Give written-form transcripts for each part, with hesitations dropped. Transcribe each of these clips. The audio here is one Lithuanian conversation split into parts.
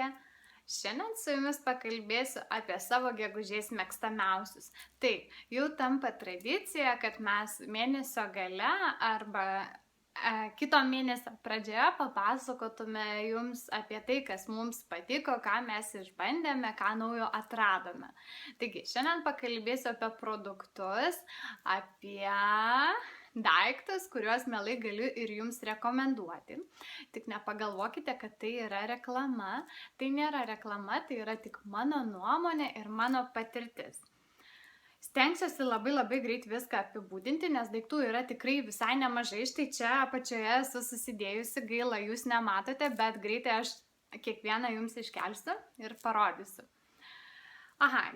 Rimantė. Šiandien su jumis pakalbėsiu apie savo gegužės mėgstamiausius. Taip, jau tampa tradicija, kad mes mėnesio gale arba kito mėnesio pradžioje papasakotume jums apie tai, kas mums patiko, ką mes išbandėme, ką naujo atradome. Taigi, šiandien pakalbėsiu apie produktus, apie daiktus, kuriuos mielai galiu ir jums rekomenduoti. Tik nepagalvokite, kad tai yra reklama. Tai nėra reklama, tai yra tik mano nuomonė ir mano patirtis. Stengsiuosi labai greit viską apibūdinti, nes daiktų yra tikrai visai nemažai. Štai čia apačioje esu susidėjusi, gaila, jūs nematote, bet greitai aš kiekvieną jums iškelsiu ir parodysiu.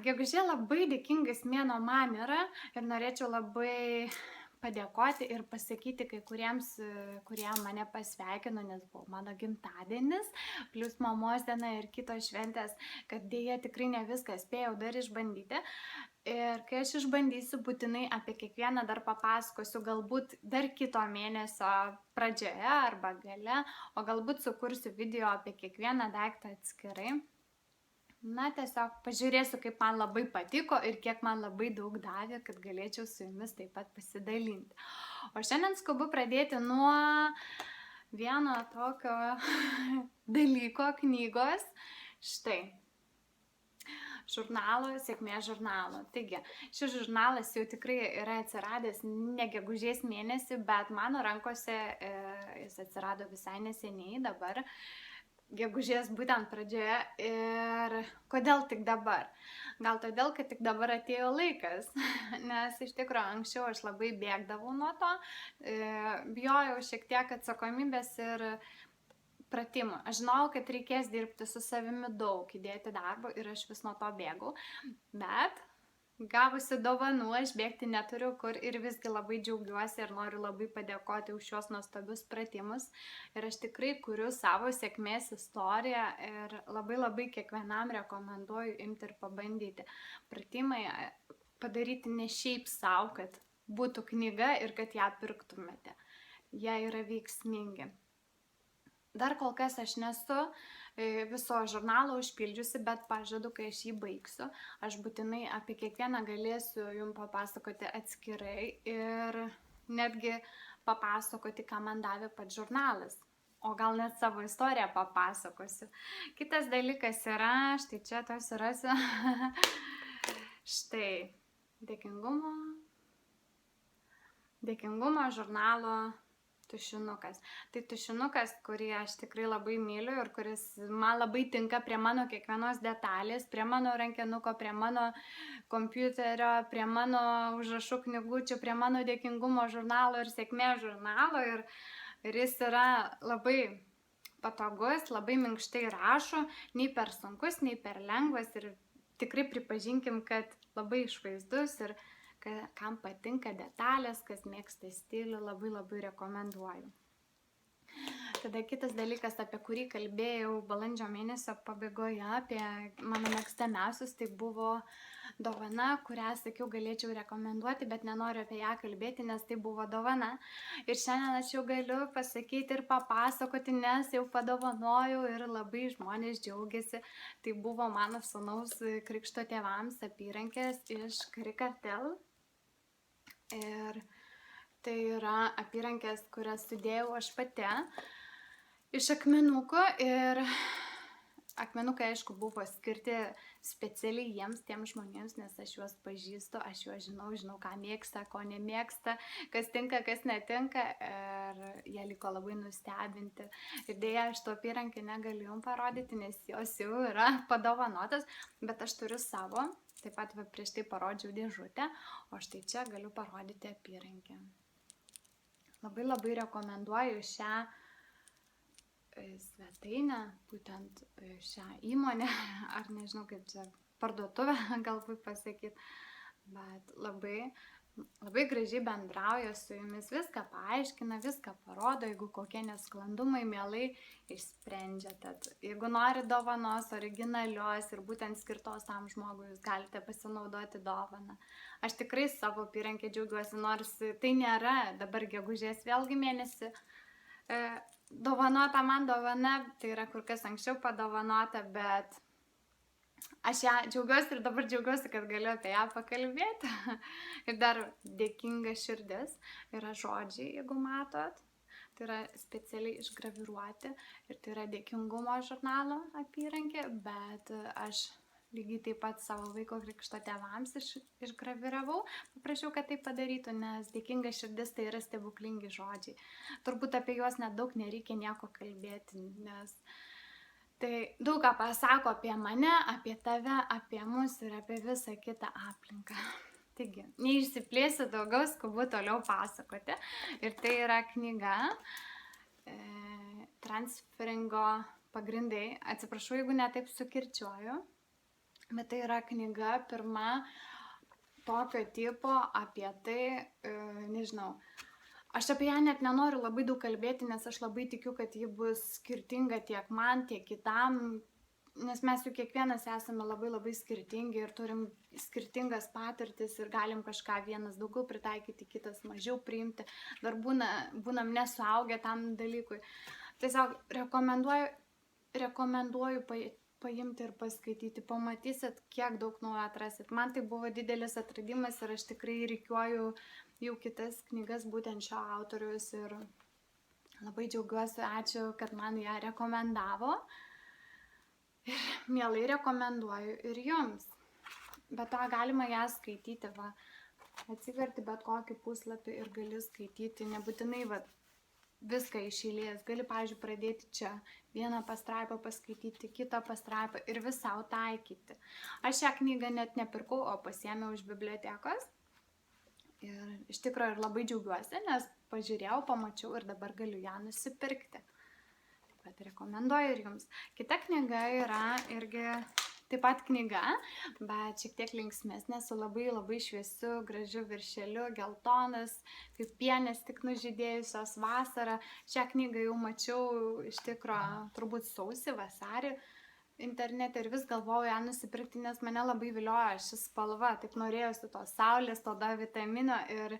Gegužė labai dėkingas mėnuo man yra ir norėčiau labai padėkoti ir pasakyti kai kuriems, kurie mane pasveikino, nes buvo mano gimtadienis, plus mamos diena ir kitos šventės, kad dėja tikrai ne viską spėjau dar išbandyti. Ir kai aš išbandysiu, būtinai apie kiekvieną dar papasakosiu, galbūt dar kito mėnesio pradžioje arba gale, o galbūt sukursiu video apie kiekvieną daiktą atskirai. Tiesiog pažiūrėsiu, kaip man labai patiko ir kiek man labai daug davė, kad galėčiau su jumis taip pat pasidalinti. O šiandien skubu pradėti nuo vieno tokio dalyko, knygos. Štai. Žurnalo, sėkmės žurnalo. Taigi, šis žurnalas jau tikrai yra atsiradęs ne gegužės mėnesį, bet mano rankose jis atsirado visai neseniai dabar. Gegužės būtent pradžioje ir kodėl tik dabar? Gal todėl, kad tik dabar atėjo laikas, nes iš tikrųjų anksčiau aš labai bėgdavau nuo to, bijojau šiek tiek atsakomybės ir pratimų. Aš žinau, kad reikės dirbti su savimi daug, įdėti darbo ir aš vis nuo to bėgau, bet gavusi dovanų, aš bėgti neturiu kur ir visgi labai džiaugiuosi ir noriu labai padėkoti už šios nuostabius pratimus. Ir aš tikrai kuriu savo sėkmės istoriją ir labai kiekvienam rekomenduoju imti ir pabandyti. Pratimai padaryti ne šiaip savo, kad būtų knyga ir kad ją pirktumėte. Jie yra veiksmingi. Dar kol kas aš nesu viso žurnalo užpildžiusi, bet pažadu, kai aš jį baigsiu, aš būtinai apie kiekvieną galėsiu jums papasakoti atskirai ir netgi papasakoti, ką man davė pats žurnalas. O gal net savo istoriją papasakosiu. Kitas dalykas yra, štai čia to surasiu, štai, dėkingumo žurnalo tušinukas. Tai tušinukas, kurį aš tikrai labai myliu ir kuris man labai tinka prie mano kiekvienos detalės, prie mano rankinuko, prie mano kompiuterio, prie mano užrašų knygučių, prie mano dėkingumo žurnalo ir sėkmės žurnalo. Ir jis yra labai patogus, labai minkštai rašo, nei per sunkus, nei per lengvas ir tikrai pripažinkim, kad labai išvaizdus ir kam patinka detalės, kas mėgsta stilių, labai rekomenduoju. Tada kitas dalykas, apie kurį kalbėjau balandžio mėnesio pabaigoje, apie mano mėgstamiausius, tai buvo dovana, kurią, sakiau, galėčiau rekomenduoti, bet nenoriu apie ją kalbėti, nes tai buvo dovana. Ir šiandien aš jau galiu pasakyti ir papasakoti, nes jau padovanojau ir labai žmonės džiaugiasi. Tai buvo mano sūnaus krikšto tėvams apyrankės iš Karikartel. Ir tai yra apyrankės, kurias sudėjau aš pati iš akmenukų ir akmenukai, aišku, buvo skirti specialiai jiems, tiems žmonėms, nes aš juos pažįstu, aš juos žinau, ką mėgsta, ko nemėgsta, kas tinka, kas netinka ir jie liko labai nustebinti. Ir dėja, aš to apyrankį negaliu jums parodyti, nes jos jau yra padovanotas, bet aš turiu savo. Taip pat prieš tai parodžiau dėžutę, o štai čia galiu parodyti apyrankę. Labai rekomenduoju šią svetainę, būtent šią įmonę, ar nežinau kaip čia parduotuvę galbūt pasakyti, bet labai gražiai bendrauja su jumis, viską paaiškina, viską parodo, jeigu kokie nesklandumai mielai išsprendžia. Tad jeigu nori dovanos originalios ir būtent skirtos tam žmogui, jūs galite pasinaudoti dovaną. Aš tikrai savo apyrankę džiaugiuosi, nors tai nėra dabar gegužės vėlgi mėnesį dovanota man dovana, tai yra kur kas anksčiau padovanota, bet aš ją džiaugiuosi ir dabar džiaugiuosi, kad galiu apie ją pakalbėti. Ir dar dėkinga širdis yra žodžiai, jeigu matot. Tai yra specialiai išgraviruoti ir tai yra dėkingumo žurnalo apyrankė, bet aš lygiai taip pat savo vaiko krikšto tėvams išgraviravau. Paprašiau, kad tai padarytų, nes dėkinga širdis tai yra stebuklingi žodžiai. Turbūt apie juos nedaug nereikia nieko kalbėti, nes tai daug ką pasako apie mane, apie tave, apie mus ir apie visą kitą aplinką. Taigi, neišsiplėsiu daugiau, skubu toliau pasakoti. Ir tai yra knyga Transferingo pagrindai. Atsiprašau, jeigu netaip sukirčiuoju, bet tai yra knyga pirma tokio tipo apie tai, nežinau. Aš apie ją net nenoriu labai daug kalbėti, nes aš labai tikiu, kad ji bus skirtinga tiek man, tiek kitam, nes mes jau kiekvienas esame labai labai skirtingi ir turim skirtingas patirtis ir galim kažką vienas daugiau pritaikyti, kitas mažiau priimti, dar būnam nesuaugę tam dalykui. Tiesiog rekomenduoju paimti ir paskaityti, pamatysit, kiek daug naujo atrasit. Man tai buvo didelis atradimas ir aš tikrai rikiuoju jau kitas knygas būtent šio autoriaus ir labai džiaugiuosi, ačiū, kad man ją rekomendavo ir mielai rekomenduoju ir jums. Bet to galima ją skaityti, atsiverti bet kokį puslapį ir gali skaityti, nebūtinai viską iš eilės. Gali, pavyzdžiui, pradėti čia vieną pastraipą paskaityti, kitą pastraipą ir vis savo taikyti. Aš šią knygą net nepirkau, o pasiėmiau iš bibliotekos. Ir iš tikrųjų ir labai džiaugiuosi, nes pažiūrėjau, pamačiau ir dabar galiu ją nusipirkti. Taip pat rekomenduoju ir jums. Kita knyga yra irgi taip pat knyga, bet šiek tiek linksmesnė, su labai labai šviesiu, gražiu viršeliu, geltonas, kaip pienės tik nužydėjusios vasarą. Šią knygą jau mačiau iš tikrųjų turbūt sausį, vasarį internete ir vis galvojau ją nusipirkti, nes mane labai vilioja šis spalva, taip norėjusi tos saulės, to D vitamino ir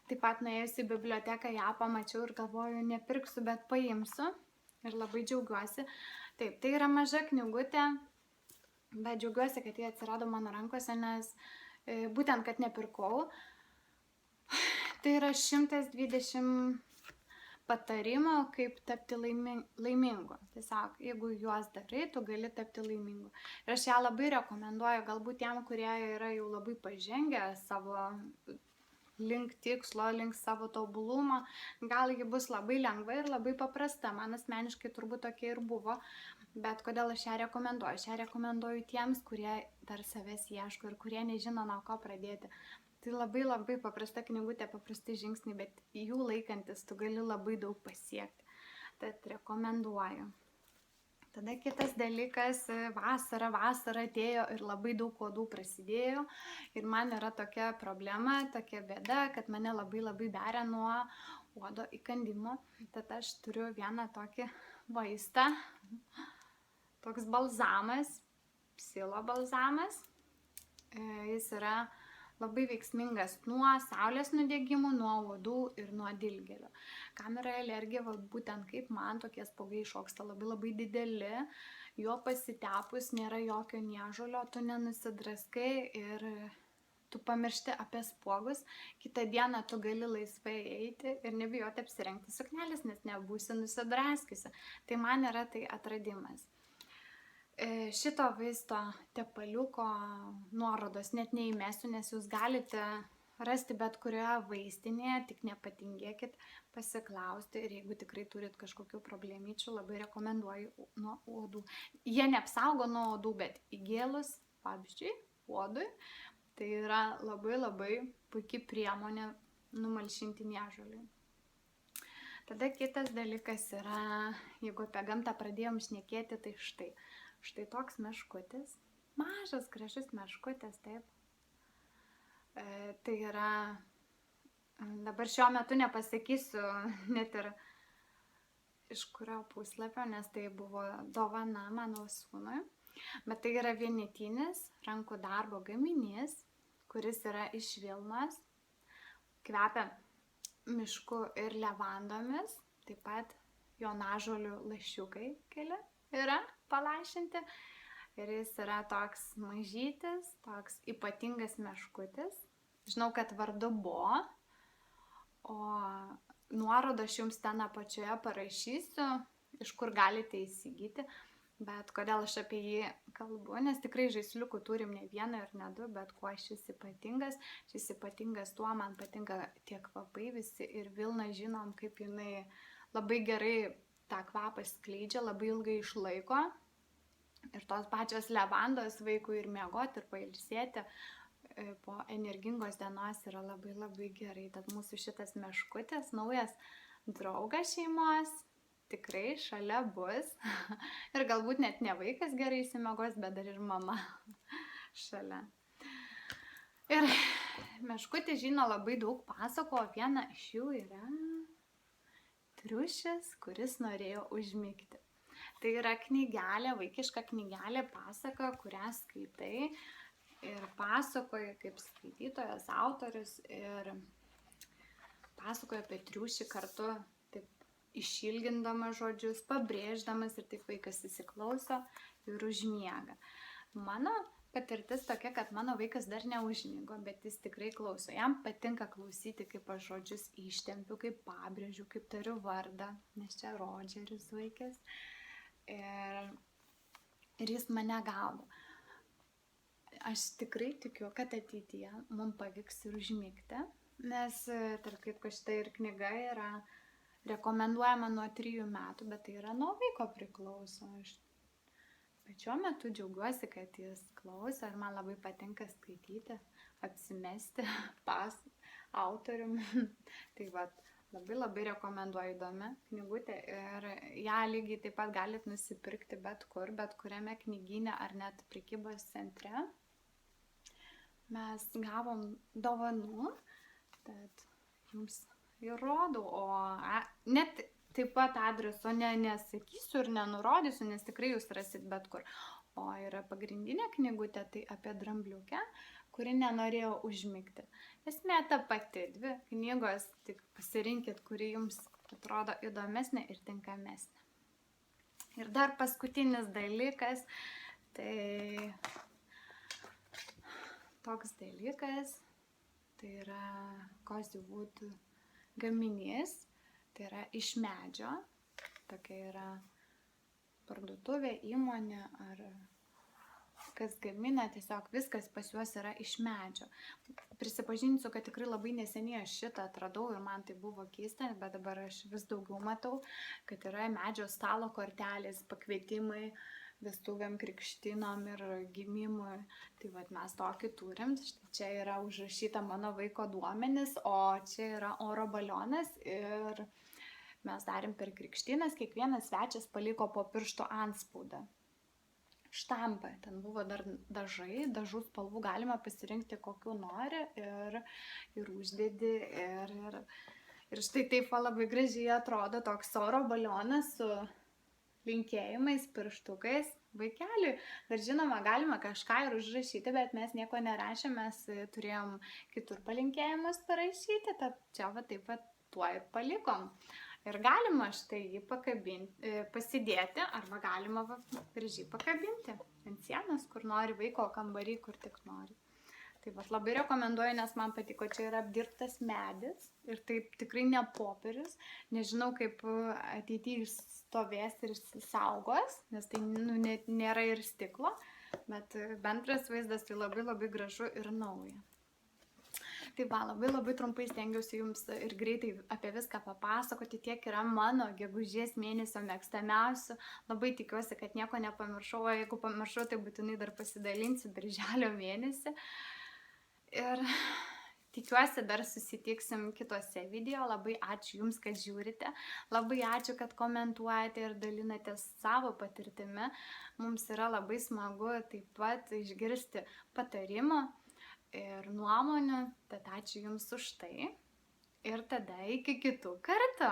taip pat nuėjusi į biblioteką ją pamačiau ir galvoju, nepirksiu, bet paimsiu ir labai džiaugiuosi. Taip, tai yra maža knygutė, bet džiaugiuosi, kad jie atsirado mano rankose, nes būtent, kad nepirkau. Tai yra 120 patarimų, kaip tapti laimingu. Tiesiog, jeigu juos darai, tu gali tapti laimingu. Ir aš ją labai rekomenduoju, galbūt tiem, kurie yra jau labai pažengę savo link tikslo, link savo tobulumo, gal ji bus labai lengva ir labai paprasta. Man asmeniškai turbūt tokia ir buvo, bet kodėl aš ją rekomenduoju? Aš ją rekomenduoju tiems, kurie dar savęs ieško ir kurie nežino, nuo ko pradėti. Tai labai labai paprasta knygutė, paprasti žingsniai, bet jų laikantis tu gali labai daug pasiekti. Tad rekomenduoju. Tada kitas dalykas, vasara atėjo ir labai daug uodų prasidėjo. Ir man yra tokia problema, tokia bėda, kad mane labai labai beria nuo uodo įkandimo. Tad aš turiu vieną tokį vaistą, toks balzamas, psilo balzamas. Jis yra labai veiksmingas nuo saulės nudegimų, nuo uodų ir nuo dilgėlių. Kam yra alergija, būtent kaip man, tokie spuogai iššoksta labai labai dideli, jo pasitepus nėra jokio niežulio, tu nenusidraskai ir tu pamiršti apie spuogus. Kitą dieną tu gali laisvai eiti ir nebijoti apsirengti suknelis, nes nebūsi nusidraskiusi. Tai man yra tai atradimas. Šito vaisto tepaliuko nuorodos net neįmesiu, nes jūs galite rasti bet kurioje vaistinėje, tik nepatingėkit pasiklausti ir jeigu tikrai turit kažkokių problemyčių, labai rekomenduoju nuo uodų. Jie neapsaugo nuo uodų, bet įgėlus, pavyzdžiui, uodui, tai yra labai labai puikiai priemonė numalšinti niežulį. Tada kitas dalykas yra, jeigu apie gamtą pradėjom šnekėti, tai štai toks meškutis, mažas, gražus meškutis, taip. Tai yra, dabar šiuo metu nepasakysiu net ir iš kurio puslapio, nes tai buvo dovana mano sūnui, bet tai yra vienetinis rankų darbo gaminys, kuris yra iš Vilnos, kvepia mišku ir levandomis, taip pat jonažolių lašiukai keli yra palašinti. Ir jis yra toks mažytis, toks ypatingas meškutis. Žinau, kad vardu Bo, o nuorodą aš jums ten apačioje parašysiu, iš kur galite įsigyti. Bet kodėl aš apie jį kalbu, nes tikrai žaisliukų turim ne vieną ir ne du, bet kuo šis ypatingas. Šis ypatingas tuo, man patinka tie kvapai visi ir Vilna žinom, kaip jinai labai gerai tą kvapą skleidžia, labai ilgai išlaiko. Ir tos pačios levandos vaikui ir miegoti, ir pailsėti po energingos dienos yra labai labai gerai. Tad mūsų šitas meškutis, naujas draugas šeimos, tikrai šalia bus. Ir galbūt net ne vaikas gerai įsimiegos, bet dar ir mama šalia. Ir meškutis žino labai daug pasakų, o viena iš jų yra triušis, kuris norėjo užmigti. Tai yra knygelė, vaikiška knygelė, pasaka, kurią skaitai ir pasakoji kaip skaitytojas, autorius ir pasakoji apie triušį kartu, taip išilgindamas žodžius, pabrėždamas ir taip vaikas įsiklauso ir užmiega. Mano patirtis tokia, kad mano vaikas dar neužmigo, bet jis tikrai klauso. Jam patinka klausyti, kaip aš žodžius ištempiu, kaip pabrėžiu, kaip tariu vardą, nes čia Rodžeris vaikas. Ir jis mane gaudo. Aš tikrai tikiu, kad ateityje mums pavyks ir užmigti, nes, tarp kitko, šita ir knyga yra rekomenduojama nuo 3 metų, bet tai yra nuo vaiko priklauso. Bet šiuo metu džiaugiuosi, kad jis klauso ir man labai patinka skaityti, apsimesti pas autorium. Tai vat, labai labai rekomenduoju, įdomi knygutė ir ją lygiai taip pat galit nusipirkti bet kur, bet kuriame knygyne ar net prekybos centre. Mes gavom dovanų, tad jums įrodau, o net taip pat adreso nesakysiu ir nenurodysiu, nes tikrai jūs rasit bet kur. O yra pagrindinė knygutė, tai apie drambliukę, kuri nenorėjo užmigti. Esmė ta pati, 2 knygos, tik pasirinkit, kuri jums atrodo įdomesnė ir tinkamesnė. Ir dar paskutinis dalykas, tai toks dalykas, tai yra Cozy Wood gaminys, tai yra iš medžio, tokia yra parduotuvė, įmonė ar kas gamina, tiesiog viskas pas juos yra iš medžio. Prisipažinsiu, kad tikrai labai neseniai aš šitą atradau ir man tai buvo keista, bet dabar aš vis daugiau matau, kad yra medžio stalo kortelės, pakvietimai vestuvėm, krikštinom ir gimimui. Tai vat mes tokį turim, štai čia yra užrašyta mano vaiko duomenis, o čia yra oro balionas ir mes darėm per krikštynas, kiekvienas svečias paliko po piršto antspaudą. Štampą, ten buvo dar dažai, dažų spalvų galima pasirinkti kokių nori ir uždedi ir štai taip labai gražiai atrodo toks oro balionas su linkėjimais, pirštukais vaikeliui. Ir žinoma, galima kažką ir užrašyti, bet mes nieko nerašėm, mes turėjom kitur palinkėjimus parašyti, tad čia va taip pat tuo ir palikom. Ir galima štai jį pakabinti, pasidėti, arba galima gražiai pakabinti ant sienos, kur nori, vaiko kambarį, kur tik nori. Tai vat labai rekomenduoju, nes man patiko, čia yra apdirbtas medis ir taip tikrai ne popierius. Nežinau, kaip ateityje stovės ir saugos, nes tai nėra ir stiklo, bet bendras vaizdas tai labai labai gražu ir nauja. Tai va, labai labai trumpai stengiausi jums ir greitai apie viską papasakoti, tiek yra mano gegužės mėnesio mėgstamiausių. Labai tikiuosi, kad nieko nepamiršau, o jeigu pamiršau, tai būtinai dar pasidalinsiu birželio mėnesį. Ir tikiuosi dar susitiksim kitose video. Labai ačiū Jums, kad žiūrite. Labai ačiū, kad komentuojate ir dalinatės savo patirtimi. Mums yra labai smagu taip pat išgirsti patarimą ir nuomonių. Tad ačiū Jums už tai. Ir tada iki kitų kartų.